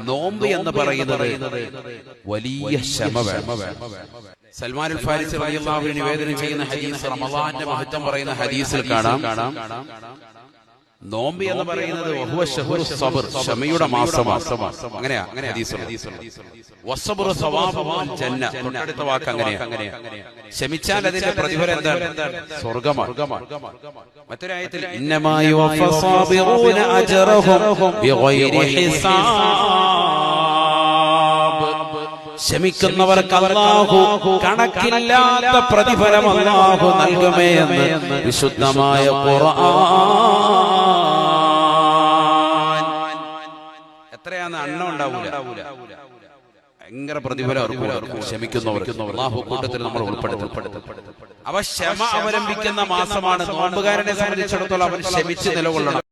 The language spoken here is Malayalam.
നോമ്പ് എന്ന് പറയുന്നത് വലിയ ക്ഷമ വേണം. സൽമാൻ അൽ ഫാരിസി റളിയല്ലാഹു അൻഹു നിവേദനം ചെയ്യുന്ന ഹദീസ്, റമളാന്റെ മഹത്വം പറയുന്ന ഹദീസിൽ കാണാം, നോമ്പ് എന്ന് പറയുന്നത് വഹുവ ശഹ്റു സബ്ർ, ക്ഷമയുടെ മാസമാണ്. അങ്ങനെയാ ഹദീസ്. വസ്സബ്റു സവാബുൽ ജന്ന, തൊട്ടടുത്ത വാക്ക് അങ്ങനെയാ. ക്ഷമിച്ചാൽ അതിന്റെ പ്രതിഫലം എന്താണ്? സ്വർഗ്ഗമാണ്. മറ്റൊരു ആയത്തിൽ ഇന്നമാ യുവഫസാബിറൂന അജ്റഹും ബിഗൈരി ഹിസാബ്, ക്ഷമിക്കുന്നവർക്ക് അല്ലാഹു കണക്കില്ലാത്ത പ്രതിഫലം അല്ലാഹു നൽകുമേ എന്ന് വിശുദ്ധമായ ഖുർആൻ. എത്രയാണ് അണ്ണം ഉണ്ടാവൂല, ഭയങ്കര പ്രതിഫലം അവർക്ക് ക്ഷമിക്കുന്നവർക്ക്. അല്ലാഹു കൂട്ടത്തിൽ നമ്മൾ ഉൾപ്പെടുത്തും. അവ ക്ഷമ അവലംബിക്കുന്ന മാസമാണ്. നോമ്പുകാരനെ സംബന്ധിച്ചിടത്തോളം അവൻ ക്ഷമിച്ച് നിലകൊള്ളണം.